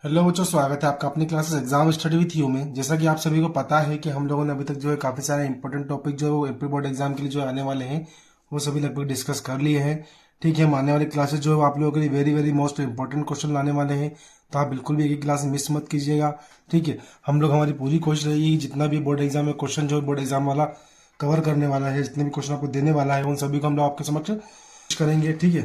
Hello बच्चों, स्वागत है आपका अपनी classes exam study with you में। जैसा कि आप सभी को पता है कि हम लोगों ने अभी तक जो है काफ़ी सारे इंपॉर्टेंट टॉपिक जो है वो एप्री बोर्ड एग्जाम के लिए जो आने वाले हैं वो सभी लगभग डिस्कस कर लिए हैं। ठीक है, हम आने वाली क्लासेस जो है वो आप लोगों के लिए very very most important question लाने वाले हैं, तो आप बिल्कुल भी एक ही क्लास मिस मत कीजिएगा। ठीक है, हम लोग हमारी पूरी कोशिश रहेगी जितना भी बोर्ड एग्जाम में क्वेश्चन जो है बोर्ड एग्जाम वाला कवर करने वाला है, जितने भी क्वेश्चन आपको देने वाला है उन सभी को हम लोग आपके समक्ष करेंगे। ठीक है,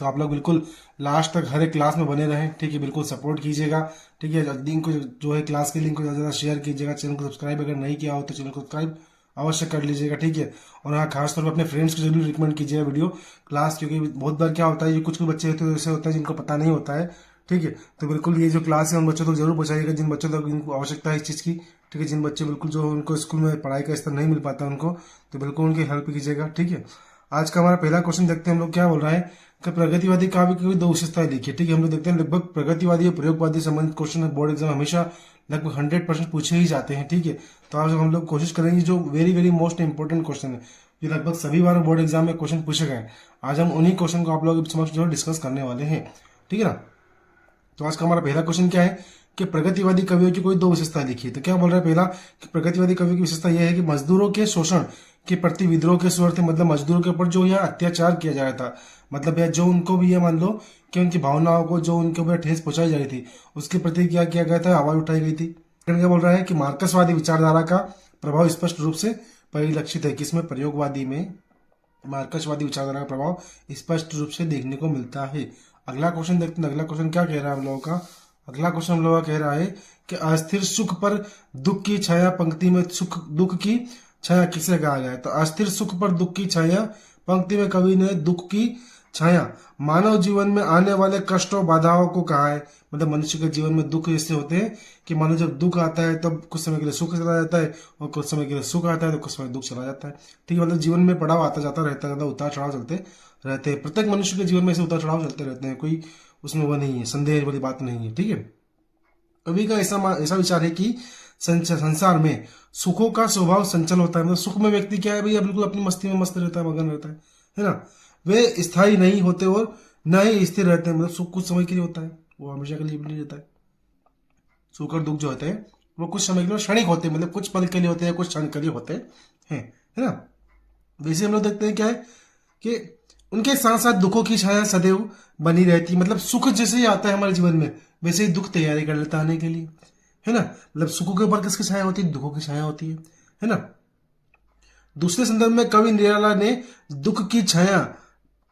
तो आप लोग बिल्कुल लास्ट तक हर एक क्लास में बने रहें। ठीक है, बिल्कुल सपोर्ट कीजिएगा। ठीक है, लिंक को जो है क्लास के लिंक को ज़्यादा ज़्यादा शेयर कीजिएगा। चैनल को सब्सक्राइब अगर नहीं किया हो तो चैनल को सब्सक्राइब अवश्य कर लीजिएगा। ठीक है, और हाँ, खासतौर पर अपने फ्रेंड्स को जरूर रिकमेंड कीजिएगा वीडियो क्लास, क्योंकि बहुत बार क्या होता है, ये कुछ कुछ बच्चे होते हैं ऐसे होता है जिनको पता नहीं होता है। ठीक है, तो बिल्कुल ये जो क्लास है उन बच्चों तक जरूर पहुंचाइएगा जिन बच्चों तक इनको आवश्यकता है इस चीज़ की। ठीक है, जिन बच्चे बिल्कुल जो उनको स्कूल में पढ़ाई का स्तर नहीं मिल पाता उनको, तो बिल्कुल उनकी हेल्प कीजिएगा। ठीक है, आज का हमारा पहला क्वेश्चन देखते हैं हम लोग क्या बोल रहा है कि प्रगतिवादी काव्य की दो विशेषताएं लिखिए। ठीक है, हम लोग देखते हैं लगभग प्रगतिवादी और प्रयोगवादी संबंधित क्वेश्चन बोर्ड एग्जाम हमेशा लगभग 100% पूछे ही जाते हैं। ठीक है, तो आज हम लोग कोशिश करेंगे जो very very most important question है जो लगभग सभी बार बोर्ड एग्जाम में क्वेश्चन पूछे गए, आज हम उन्हीं क्वेश्चन को आप लोगों के समक्ष जो डिस्कस करने वाले हैं। ठीक है ना, तो आज का हमारा पहला क्वेश्चन क्या है कि प्रगतिवादी कवियों की कोई दो विशेषता लिखिए। तो क्या बोल रहा है पहला कि प्रगतिवादी कवियों की विशेषता यह है कि मजदूरों के शोषण के प्रति विद्रोह के स्वर थे, मतलब मजदूरों के ऊपर जो यह अत्याचार किया जा रहा था, मतलब यह जो उनको भी ये मान लो कि उनकी भावनाओं को जो उनके ऊपर ठेस पहुंचाई जा रही थी उसके प्रति क्या किया गया था, आवाज उठाई गई थी। क्या बोल रहा है कि मार्क्सवादी विचारधारा का प्रभाव स्पष्ट रूप से परिलक्षित है, किसमें, प्रयोगवादी में मार्क्सवादी विचारधारा का प्रभाव स्पष्ट रूप से देखने को मिलता है। अगला क्वेश्चन देखते हैं, अगला क्वेश्चन क्या कह रहा है हम लोगों का। अगला क्वेश्चन हम लोगों का कह रहा है कि अस्थिर सुख पर दुख की छाया, पंक्ति में सुख दुख की छाया किसे कहा गया है। तो अस्थिर सुख पर दुख की छाया, पंक्ति में कवि ने दुख की छाया मानव जीवन में आने वाले कष्टों बाधाओं को कहा है। मतलब मनुष्य के जीवन में दुख ऐसे होते हैं कि मानो जब दुख आता है तब कुछ समय के लिए सुख चला जाता है और कुछ समय के लिए सुख आता है तो कुछ समय दुख चला जाता है। ठीक है, मतलब जीवन में पड़ाव आता जाता रहता है, मतलब उतार चढ़ाव चलते रहते हैं। प्रत्येक मनुष्य के जीवन में ऐसे उतार चढ़ाव चलते रहते हैं, कोई उसमें वो नहीं है, संदेह वाली बात नहीं है। ठीक है, कवि का ऐसा ऐसा विचार है कि संसार में सुखों का स्वभाव संचल होता है। मतलब सुख में व्यक्ति क्या है भैया, बिल्कुल अपनी मस्ती में मस्त रहता है, मगन रहता है ना। वे स्थायी नहीं होते और न ही स्थिर रहते हैं, मतलब सुख कुछ समय के लिए होता है, वो हमेशा के लिए भी नहीं रहता है। सुख और दुख जो होते हैं वो कुछ समय के लिए क्षणिक होते हैं, मतलब कुछ पल के लिए होते हैं, कुछ क्षण के लिए होते हैं, है ना। वैसे हम लोग देखते हैं क्या है कि उनके साथ साथ दुखों की छाया सदैव बनी रहती है। मतलब सुख जैसे ही आता है हमारे जीवन में वैसे ही दुख तैयारी कर लेता आने के लिए, है ना। मतलब सुखों के ऊपर किसकी छाया होती है, दुखों की छाया होती है ना। दूसरे संदर्भ में कवि निराला ने दुख की छाया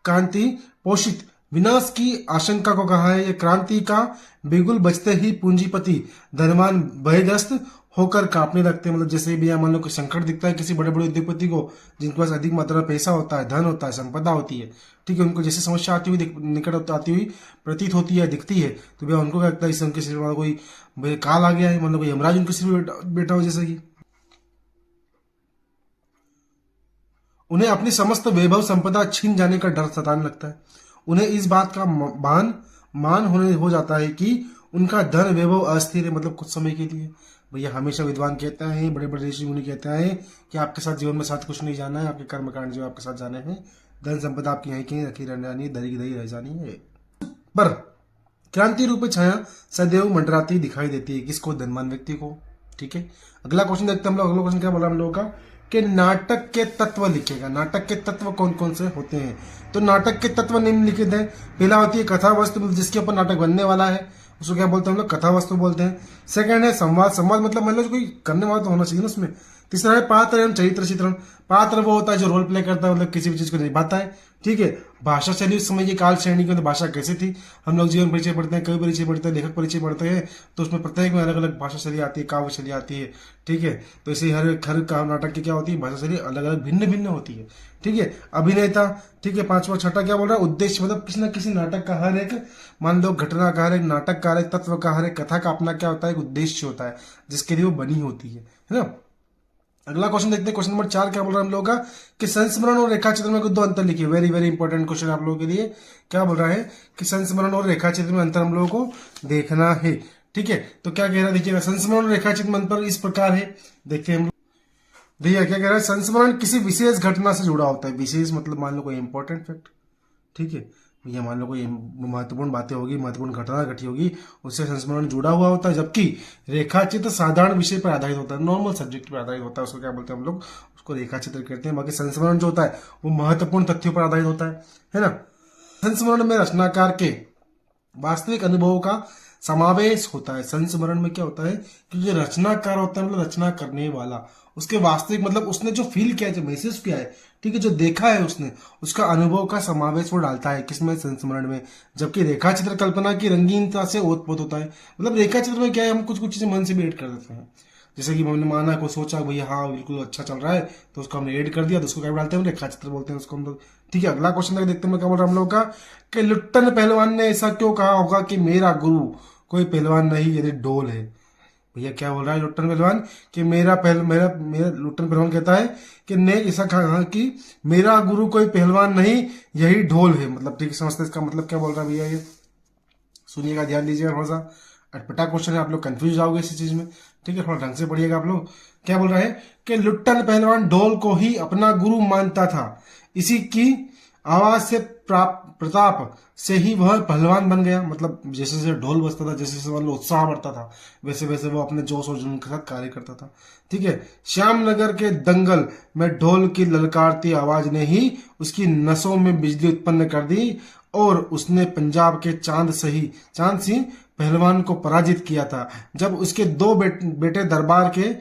क्रांति पोषित विनाश की आशंका को कहा है। ये क्रांति का बिगुल बजते ही पूंजीपति धनवान भयग्रस्त होकर कांपने लगते हैं। मतलब जैसे भी मान लो कोई संकट दिखता है किसी बड़े बड़े उद्योगपति को जिनके पास अधिक मात्रा में पैसा होता है, धन होता है, संपदा होती है, ठीक है, उनको जैसे समस्या आती हुई निकट आती हुई प्रतीत होती है, दिखती है, तो भैया उनको क्या लगता है इससे उनके सिर में कोई काल आ गया है, मतलब कोई यमराज उनके सिर में बैठा हो जैसे कि उन्हें अपनी समस्त वैभव संपदा छीन जाने का डर सताने लगता है। उन्हें इस बात का मान होने हो जाता है कि उनका धन वैभव अस्थिर है, मतलब कुछ समय के लिए। भैया हमेशा विद्वान कहते हैं, बड़े बड़े ऋषि मुनि कहते हैं कि आपके साथ जीवन में साथ कुछ नहीं जाना है, आपके कर्मकांड जो आपके साथ जाने हैं, धन संपदा आपकी यहीं कहीं रखी रहने जानी है, दरी की दरी रह जानी है। पर क्रांति रूपी छाया सदैव मंडराती दिखाई देती है, किसको, धनवान व्यक्ति को। ठीक है, अगला क्वेश्चन देखते हैं हम लोग। अगला क्वेश्चन क्या बोला हम लोगों का कि नाटक के तत्व लिखेगा। नाटक के तत्व कौन कौन से होते हैं। तो नाटक के तत्व निम्नलिखित है। पहला होती है कथा वस्तु, जिसके ऊपर नाटक बनने वाला है उसको क्या बोलते हैं हम लोग, कथा वस्तु बोलते हैं। सेकंड है संवाद, संवाद मतलब मान लो कोई करने वाला तो होना चाहिए ना उसमें। तीसरा है पात्र एवं चरित्र चित्रण। पात्र वो होता है जो रोल प्ले करता है, मतलब किसी भी चीज को निभाता है। ठीक है, भाषा शैली उस समय की काल श्रेणी की, मतलब भाषा कैसी थी। हम लोग जीवन परिचय पढ़ते हैं, कवि परिचय पढ़ते हैं, लेखक परिचय पढ़ते हैं, तो उसमें प्रत्येक में अलग अलग भाषा शैली आती है, काव्य शैली आती है। ठीक है, तो इसे हर हर नाटक की क्या होती है, भाषा शैली अलग अलग भिन्न भिन्न होती है। ठीक है, अभिनेता। ठीक है, पांचवा छठा क्या बोल रहा है, उद्देश्य, मतलब किसी न किसी नाटक का हर एक मान लो घटना का हर एक नाटक का हर एक तत्व का हर एक कथा का अपना क्या होता है, एक उद्देश्य होता है जिसके लिए वो बनी होती है ना। अगला क्वेश्चन देखते हैं, क्वेश्चन नंबर 4 क्या बोल रहा है हम लोगों का कि संस्मरण और रेखा चित्र में कुछ दो अंतर लिखिए। वेरी वेरी इंपॉर्टेंट क्वेश्चन आप लोगों के लिए। क्या बोल रहा है कि संस्मरण और रेखा चित्र में अंतर हम लोगों को देखना है। ठीक है, तो क्या कह रहा है देखिएगा, संस्मरण और रेखा चित्र में अंतर इस प्रकार है, देखते हैं हम लोग। देखिए क्या कह रहा है, संस्मरण किसी विशेष घटना से जुड़ा होता है। विशेष मतलब मान लो कोई इंपॉर्टेंट फैक्ट। ठीक है, ये मान लो कोई महत्वपूर्ण बातें होगी, महत्वपूर्ण घटना घटी होगी, उससे संस्मरण जुड़ा हुआ होता है। जबकि रेखा चित्र साधारण विषय पर आधारित होता है, नॉर्मल सब्जेक्ट पर आधारित होता है, उसको क्या बोलते हैं हम लोग, उसको रेखा चित्र कहते हैं। बाकी संस्मरण जो होता है वो महत्वपूर्ण तथ्यों पर आधारित होता है ना। संस्मरण में रचनाकार के वास्तविक अनुभवों का समावेश होता है। संस्मरण में क्या होता है कि जो रचनाकार होता है, मतलब रचना करने वाला, उसके वास्तविक मतलब उसने जो फील किया है, जो महसूस किया है, ठीक है, जो देखा है उसने, उसका अनुभव का समावेश वो डालता है किसमें, संस्मरण में। जबकि रेखा चित्र कल्पना की रंगीनता से ओतप्रोत होता है। मतलब रेखा चित्र में क्या है, हम कुछ कुछ चीजें मन से भी ऐड कर देते हैं। जैसे कि हमने माना को सोचा भैया हाँ बिल्कुल अच्छा चल रहा है, तो उसको हमने ऐड कर दिया, तो उसको क्या डालते हैं, रेखा चित्र बोलते हैं उसको हम लोग। ठीक है, अगला क्वेश्चन तक देखते हैं क्या बोल रहा है हम लोग का, कि लुट्टन पहलवान ने ऐसा क्यों कहा होगा कि मेरा गुरु कोई पहलवान नहीं यदि ढोल है। भैया क्या बोल रहा है लुट्टन पहलवान, कि मेरा मेरा लुट्टन पहलवान कहता है कि ने ऐसा कहा कि मेरा गुरु कोई पहलवान नहीं यही ढोल है। मतलब ठीक समझते इसका मतलब क्या बोल रहा है भैया, ये सुनिएगा, ध्यान दीजिएगा, थोड़ा सा अटपटा क्वेश्चन है, आप लोग कंफ्यूज जाओगे इसी चीज में। ठीक है, थोड़ा ढंग से पढ़िएगा आप लोग। क्या बोल रहा है कि लुट्टन पहलवान ढोल को ही अपना गुरु मानता था, इसी की आवाज से प्रताप से ही वह पहलवान बन गया। मतलब जैसे जैसे ढोल बजता था, जैसे जैसे मतलब उत्साह बढ़ता था, वैसे वैसे वो अपने जोश और जुनून के साथ कार्य करता था। ठीक है, श्यामनगर के दंगल में ढोल की ललकारती आवाज ने ही उसकी नसों में बिजली उत्पन्न कर दी, और उसने पंजाब के चांद सिंह पहलवान को पराजित किया था। जब उसके दो बेटे दरबार के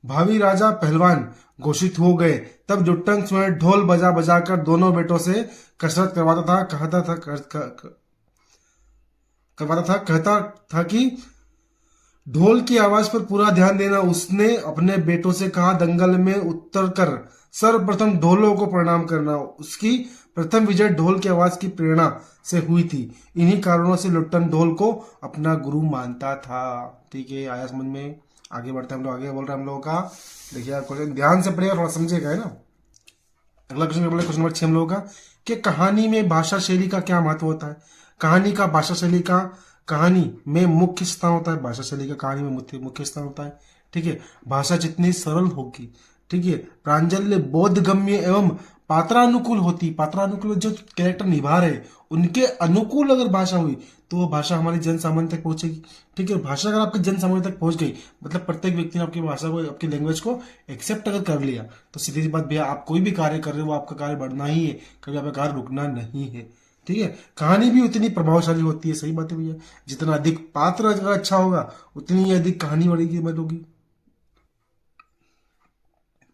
भावी राजा पहलवान घोषित हो गए, तब जुट्टन स्वयं ढोल बजा बजा कर दोनों बेटों से कसरत कहता था कि ढोल की आवाज पर पूरा ध्यान देना। उसने अपने बेटों से कहा, दंगल में उतरकर सर्वप्रथम ढोलों को प्रणाम करना। उसकी प्रथम विजय ढोल की आवाज की प्रेरणा से हुई थी। इन्हीं कारणों से लुट्टन ढोल को अपना गुरु मानता था। ठीक है, आया समझ में। आगे बढ़ते हम लोग, आगे बोल रहे हैं हम लोगों का, देखिए क्वेश्चन ध्यान से पढ़िएगा, थोड़ा समझिएगा, है ना। अगला क्वेश्चन क्वेश्चन नंबर 6 हम लोगों का, कि कहानी में भाषा शैली का क्या महत्व होता है। कहानी में मुख्य स्थान होता है, भाषा शैली का कहानी में मुख्य स्थान होता है। ठीक है, भाषा जितनी सरल होगी, ठीक है, प्रांजल्य बोधगम्य एवं पात्रानुकूल होती, पात्रानुकूल जो कैरेक्टर निभा रहे उनके अनुकूल अगर भाषा हुई तो वो भाषा हमारी जन सामान्य तक पहुंचेगी। ठीक है, भाषा अगर आपके जन सामान्य तक पहुंच गई, मतलब प्रत्येक व्यक्ति ने आपकी भाषा को, आपकी लैंग्वेज को एक्सेप्ट अगर कर लिया, तो सीधी सी बात भैया, आप कोई भी कार्य कर रहे हो, आपका कार्य बढ़ना ही है, कभी आपका कार्य रुकना नहीं है। ठीक है, कहानी भी उतनी प्रभावशाली होती है, सही बात है भैया, जितना अधिक पात्र अगर अच्छा होगा उतनी ही अधिक कहानी बढ़ेगी, बढ़ोगी।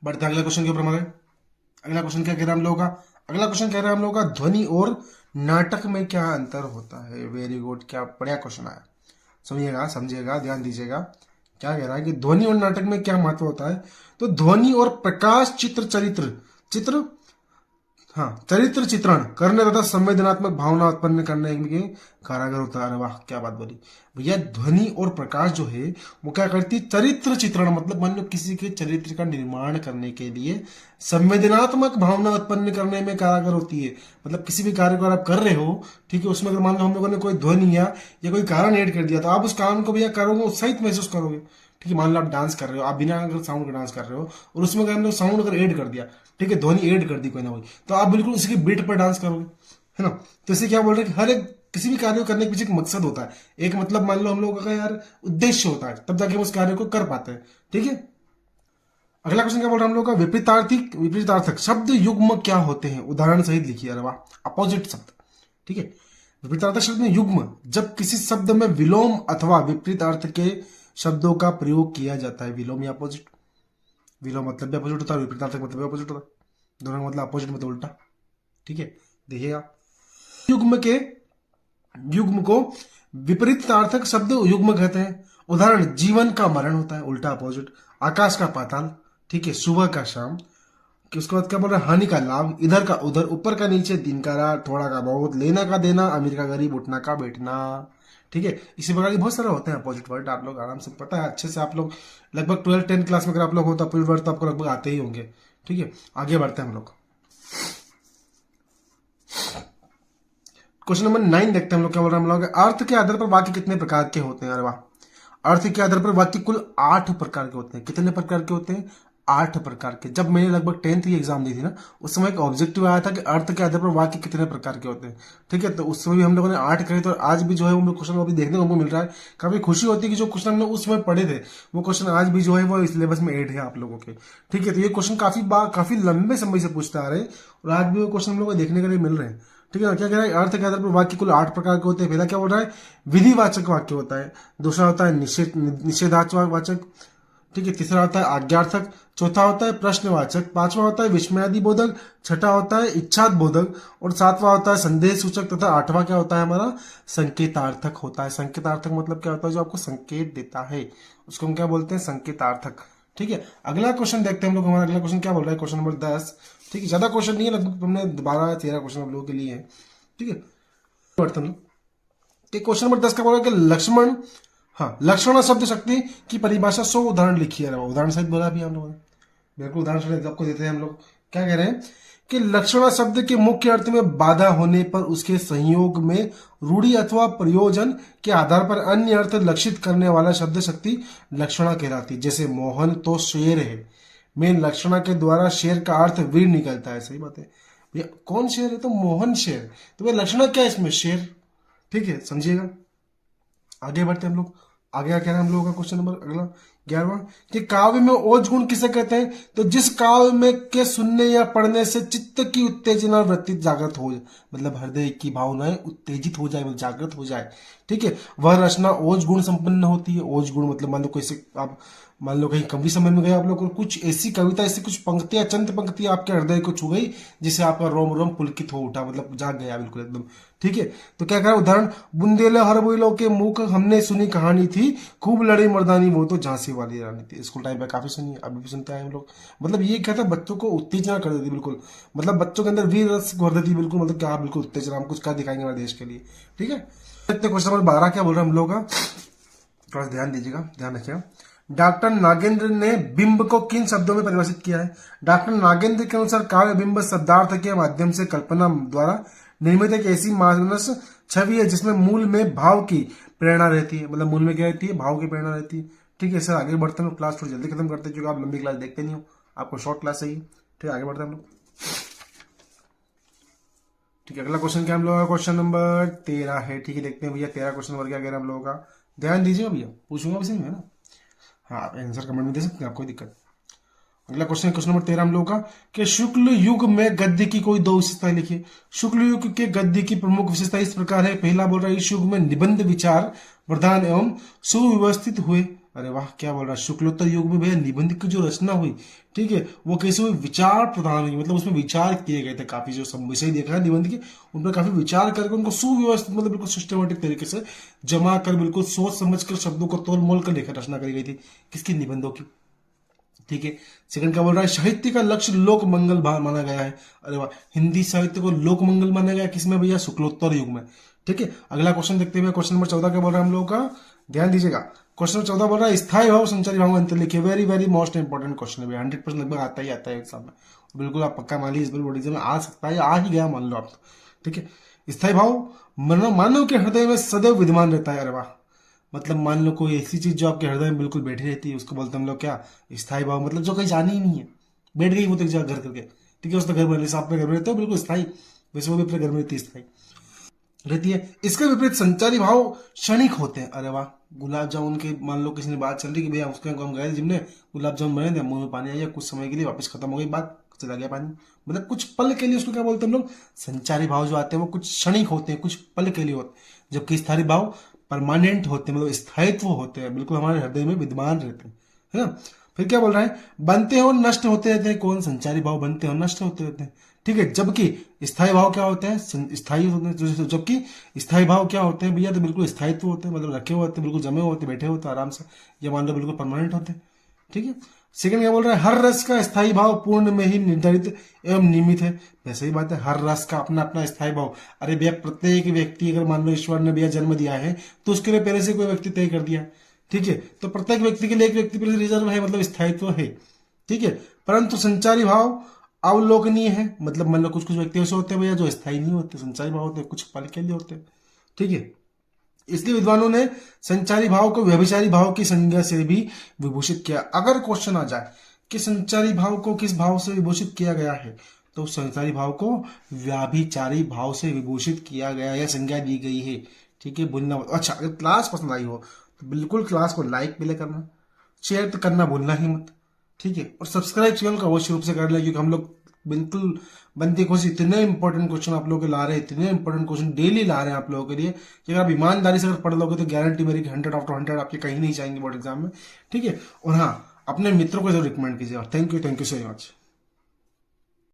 बढ़ते अगला क्वेश्चन के ऊपर हमारे, अगला क्वेश्चन क्या कह रहा है हम लोगों का, अगला क्वेश्चन कह रहा है हम लोगों का, ध्वनि और नाटक में क्या अंतर होता है। वेरी गुड, क्या बढ़िया क्वेश्चन आया, सुनिएगा, समझिएगा, ध्यान दीजिएगा। क्या कह रहा है कि ध्वनि और नाटक में क्या महत्व होता है, तो ध्वनि और प्रकाश चरित्र चित्रण करने तथा संवेदनात्मक भावना उत्पन्न करने के कारागर होता है। अरे वाह, क्या बात बोली भैया। ध्वनि और प्रकाश जो है वो क्या करती है, चरित्र चित्रण, मतलब मान लो किसी के चरित्र का निर्माण करने के लिए संवेदनात्मक भावना उत्पन्न करने में कारागर होती है। मतलब किसी भी कार्य को आप कर रहे हो, ठीक है, उसमें अगर मान लो हम लोगों ने कोई ध्वनि या कोई कारण ऐड कर दिया, तो आप उस कारण को भैया करोगे, उत्साहित महसूस करोगे। ठीक है, मान लो आप डांस कर रहे हो, आप बिना अगर साउंड का डांस कर रहे हो, और उसमें अगर हमने साउंड अगर ऐड कर दिया, ठीक है, ध्वनि ऐड कर दी कोई ना कोई, तो आप बिल्कुल उसी के बीट पर डांस करोगे, है ना। तो इसे क्या बोल रहे हैं कि हर एक किसी भी कार्य को करने के पीछे एक मकसद होता है, एक मतलब मान लो हम लोगों का यार उद्देश्य होता है, तब जाके हम उस कार्य को कर पाते हैं। ठीक है, अगला क्वेश्चन क्या बोल रहा है हम लोग का, विपरीतार्थक शब्द युग्म क्या होते हैं, उदाहरण सहित लिखिए। अरे वाह, अपोजिट शब्द। ठीक है, विपरीतार्थक शब्द में युग्म, जब किसी शब्द में विलोम अथवा विपरीत अर्थ के शब्दों का प्रयोग किया जाता है। विलोम या अपोजिट, विलोम मतलब भी अपोजिट होता है, विपरीतार्थक मतलब भी अपोजिट होता है, दोनों का मतलब अपोजिट मतलब उल्टा। ठीक है, देखिएगा, युग्म को विपरीतार्थक शब्द युग्म कहते हैं। उदाहरण, जीवन का मरण होता है, उल्टा अपोजिट। आकाश का पाताल, ठीक है, सुबह का शाम। उसके बाद क्या बोल रहा है, हानि का लाभ, इधर का उधर, ऊपर का नीचे, दिन का रात, थोड़ा का बहुत, लेना का देना, अमीर का गरीब, उठना का बैठना। ठीक है, इसी प्रकार के बहुत सारे होते हैं अपोजिट वर्ड, आप लोग आराम से पता है अच्छे से, आप लोग लगभग 12-10 क्लास में अगर आप लोग हो तो अपोजिट वर्ड तो आपको लगभग आते ही होंगे। ठीक है, आगे बढ़ते हैं हम लोग, क्वेश्चन नंबर 9 देखते हैं हम लोग क्या बोल रहे हैं हम लोग, अर्थ के आधार पर वाक्य कितने प्रकार के होते हैं। अरे वाह, अर्थ के आधार पर वाक्य कुल 8 प्रकार के होते हैं। कितने प्रकार के होते हैं, 8 प्रकार के। जब मैंने लगभग 10th की एग्जाम दी थी ना, उस समय एक ऑब्जेक्टिव आया था कि अर्थ के आधार पर वाक्य कितने प्रकार के होते हैं। ठीक है, तो उस समय भी हम लोगों ने 8 करे, तो आज भी जो है वो क्वेश्चन अभी देखने को हमको मिल रहा है। काफी खुशी होती है कि जो क्वेश्चन हमने उस समय पढ़े थे वो क्वेश्चन आज भी जो है वो सिलेबस में ऐड है आप लोगों के। ठीक है, तो ये क्वेश्चन काफी लंबे समय से पूछते आ रहे हैं और आज भी वो क्वेश्चन हम लोग को देखने के लिए मिल रहे हैं। ठीक है ना, क्या कह रहा है, अर्थ के आधार पर वाक्य कुल 8 प्रकार के होते हैं। पहला क्या बोल रहा है, विधिवाचक वाक्य होता है। दूसरा होता है निषेधात्मक। ठीक है, तीसरा होता है आज्ञार्थक। चौथा होता है प्रश्नवाचक। पांचवा होता है विस्मयादि बोधक। छठा होता है इच्छाद बोधक। और सातवां होता है संदेह सूचक। तथा आठवां क्या होता है हमारा, संकेतार्थक होता है। संकेतार्थक मतलब क्या होता है, जो आपको संकेत देता है उसको हम क्या बोलते हैं, संकेतार्थक। ठीक है, अगला क्वेश्चन देखते हैं हम लोग। हमारा अगला क्वेश्चन क्या बोल रहा है, क्वेश्चन नंबर 10। ठीक है, ज्यादा क्वेश्चन नहीं है, लगभग हमने 12 या 13 क्वेश्चन हम लोगों के लिए है। ठीक है, क्वेश्चन नंबर 10 का बोल रहा है कि लक्ष्मण, हाँ, लक्षणा शब्द शक्ति की परिभाषा 100 उदाहरण लिखिए। उदाहरण सहित बोला भी हम लोगों ने, बिल्कुल उदाहरण सहित आपको देते हैं हम लोग। क्या कह रहे हैं कि लक्षणा शब्द के मुख्य अर्थ में बाधा होने पर उसके संयोग में रूढ़ी अथवा प्रयोजन के आधार पर अन्य अर्थ लक्षित करने वाला शब्द शक्ति लक्षणा कहलाती। जैसे मोहन तो शेर है, में लक्षणा के द्वारा शेर का अर्थ वीर निकलता है। सही बात है भैया, कौन शेर है, तो मोहन शेर। तो भैया लक्षणा क्या है इसमें, शेर। ठीक है, समझिएगा। आगे बढ़ते हैं हम लोग। आगे क्या कह रहे हैं हम लोगों का क्वेश्चन नंबर अगला 11वां, कि काव्य में ओज गुण किसे कहते हैं, तो जिस काव्य में के सुनने या पढ़ने से चित्त की उत्तेजना वृत्ति जागृत हो, मतलब हृदय की भावनाएं उत्तेजित हो जाए, मतलब जागृत हो जाए। ठीक है, वह रचना ओज गुण संपन्न होती है। ओज गुण मतलब मान लो कैसे, आप मान लो कहीं कवि सम्मेलन में गए आप लोग, कुछ ऐसी कविता, ऐसी कुछ पंक्तियां, चंद पंक्तियां आपके हृदय को छू गई, जिससे आपका रोम रोम पुलकित हो उठा, मतलब जाग गया बिल्कुल एकदम। ठीक है, तो क्या कहा उदाहरण, बुंदेले हर बोलो के मुख हमने सुनी कहानी थी, खूब लड़ी मर्दानी वो तो झांसी वाली रानी थी। स्कूल टाइम पे काफी सुनी, अभी भी सुनते हैं हम लोग। मतलब ये क्या था, बच्चों को उत्तेजना कर देती बिल्कुल, मतलब बच्चों के अंदर वीर रस भर देती बिल्कुल, मतलब क्या बिल्कुल उत्तेजना, हम कुछ क्या दिखाएंगे हमारे देश के लिए। ठीक है, क्वेश्चन नंबर 12 क्या बोल रहे हैं हम लोग का, थोड़ा ध्यान दीजिएगा, ध्यान रखिएगा। डॉक्टर नागेंद्र ने बिंब को किन शब्दों में परिभाषित किया है। डॉक्टर नागेंद्र के अनुसार काव्य बिंब शब्दार्थ के माध्यम से कल्पना द्वारा निर्मित एक ऐसी मानस छवि है जिसमें मूल में भाव की प्रेरणा रहती है। मतलब मूल में क्या रहती है, भाव की प्रेरणा रहती है। ठीक है सर, आगे बढ़ते हैं, क्लास थोड़ी जल्दी खत्म करते हैं क्योंकि आप लंबी क्लास देखते नहीं हो, आपको शॉर्ट क्लास चाहिए। ठीक है, आगे बढ़ते हैं हम लोग। ठीक है, अगला क्वेश्चन क्या हम लोगों का, क्वेश्चन नंबर 13 है। ठीक है, देखते हैं भैया 13 क्वेश्चन नंबर क्या कह रहे हैं हम लोगों का। ध्यान दीजिए भैया, पूछूंगा भी सही है ना। हाँ, आप आंसर कमेंट में दे सकते हैं, आपको कोई दिक्कत। अगला क्वेश्चन, क्वेश्चन नंबर 13 हम लोगों का, कि शुक्ल युग में गद्य की कोई 2 विशेषताएं लिखिए। शुक्ल युग के गद्य की प्रमुख विशेषता इस प्रकार है। पहला बोल रहा है, इस युग में निबंध विचार प्रधान एवं सुव्यवस्थित हुए। अरे वाह, क्या बोल रहा है, शुक्लोत्तर युग में भैया निबंध की जो रचना हुई, ठीक है, वो कैसे हुई, विचार प्रधान हुई, मतलब उसमें विचार किए गए थे काफी, जो सब विषय देखा है निबंध के, उन पर काफी विचार करके उनको सुव्यवस्थित, मतलब बिल्कुल सिस्टमेटिक तरीके से जमा कर, बिल्कुल सोच समझ कर शब्दों को तोल मोल कर लेकर रचना करी गई थी। किसकी, निबंधों की। ठीक है, सेकंड क्या बोल रहा है, साहित्य का लक्ष्य लोक मंगल माना गया है। अरे वाह, हिंदी साहित्य को लोक मंगल माना गया किसमें भैया, शुक्लोत्तर युग में। ठीक है, अगला क्वेश्चन देखते हैं, क्वेश्चन नंबर 14 क्या बोल रहा है हम लोगों का, ध्यान दीजिएगा। क्वेश्चन नंबर 14 बोल रहा है, स्थायी भाव संचारी भाव में अंतर लिखिए। Very very most important question है, 100% लगभग आता ही आता है एग्जाम में, बिल्कुल आप पक्का मान लीजिए, बोर्ड एग्जाम में आ सकता है, आ ही गया मान लो आप। ठीक है, स्थायी भाव मानव के हृदय में सदैव विद्यमान रहता है। अरे वाह, मतलब मान लो कोई ऐसी चीज जो आपके हृदय में बिल्कुल बैठी रहती है, उसको बोलते हैं हम लोग क्या, स्थायी भाव। मतलब जो कहीं जानी ही नहीं है, बैठ गई वो तो एक जगह घर करके। ठीक है, उसका घर में, जैसे आप अपने घर में रहते हो बिल्कुल स्थायी, वैसे वो भी अपने घर में रहती है, स्थायी रहती है। इसके विपरीत संचारी भाव क्षणिक होते हैं। अरे वाह, गुलाब जामुन के, मान लो किसी ने बात चल रही कि भैया उसके हम गए जिम ने, गुलाब जामुन बने थे, मुंह में पानी आया, कुछ समय के लिए वापस खत्म हो गई बात, चला गया पानी, मतलब कुछ पल के लिए, उसको क्या बोलते हैं हम लोग, संचारी भाव जो आते हैं वो कुछ क्षणिक होते हैं, कुछ पल के लिए होते हैं, जबकि स्थायी भाव परमानेंट होते हैं, मतलब स्थायित्व होते हैं, बिल्कुल हमारे हृदय में विद्यमान रहते हैं, है ना। फिर क्या बोल रहा है, बनते हो नष्ट होते रहते हैं। कौन, संचारी भाव बनते हो नष्ट होते रहते हैं। ठीक है, जबकि स्थायी भाव क्या होते हैं, स्थायी होते हैं। जबकि स्थायी भाव क्या होते हैं भैया, तो बिल्कुल स्थायित्व होते हैं, मतलब रखे हुए होते हैं, बिल्कुल जमे हुए होते, बैठे होते आराम से, ये मान लो बिल्कुल परमानेंट होते हैं। ठीक है, सेकंड क्या बोल रहा है, हर रस का स्थायी भाव पूर्ण में ही निर्धारित एवं नियमित है। वैसे ही बात है, हर रस का अपना अपना स्थायी भाव। अरे भैया, प्रत्येक व्यक्ति, अगर मान लो ईश्वर ने भैया जन्म दिया है, तो उसके लिए पहले से कोई व्यक्ति तय कर दिया। ठीक है, तो प्रत्येक व्यक्ति के लिए एक व्यक्ति पहले रिजर्व है, मतलब स्थायित्व है। ठीक है, परंतु संचारी भाव अवलोकनीय है, मतलब मान लो कुछ कुछ व्यक्ति ऐसे होते हैं भैया जो स्थायी नहीं होते, संचारी भाव होते हैं, कुछ पल के लिए होते हैं। ठीक है, इसलिए विद्वानों ने संचारी भाव को व्यभिचारी भाव की संज्ञा से भी विभूषित किया। अगर क्वेश्चन आ जाए कि संचारी भाव को किस भाव से विभूषित किया गया है? तो संचारी भाव को व्याभिचारी भाव से विभूषित किया गया या संज्ञा दी गई है। ठीक है, भूलना मत। अच्छा, अगर क्लास पसंद आई हो तो बिल्कुल क्लास को लाइक पहले करना, शेयर तो करना भूलना ही मत। ठीक है, और सब्सक्राइब चैनल को अवश्य रूप से कर लें, क्योंकि हम लोग बिल्कुल बनती कोशिश इतने इंपॉर्टेंट क्वेश्चन आप लोगों के ला रहे हैं, इतने इंपॉर्टेंट क्वेश्चन डेली ला रहे हैं आप लोगों के लिए कि अगर आप ईमानदारी से अगर पढ़ लोगे तो गारंटी मेरी 100 आपके कहीं नहीं जाएंगे बोर्ड एग्जाम में। ठीक है, और हाँ, अपने मित्रों को जरूर रिकमेंड कीजिए। Thank you so much.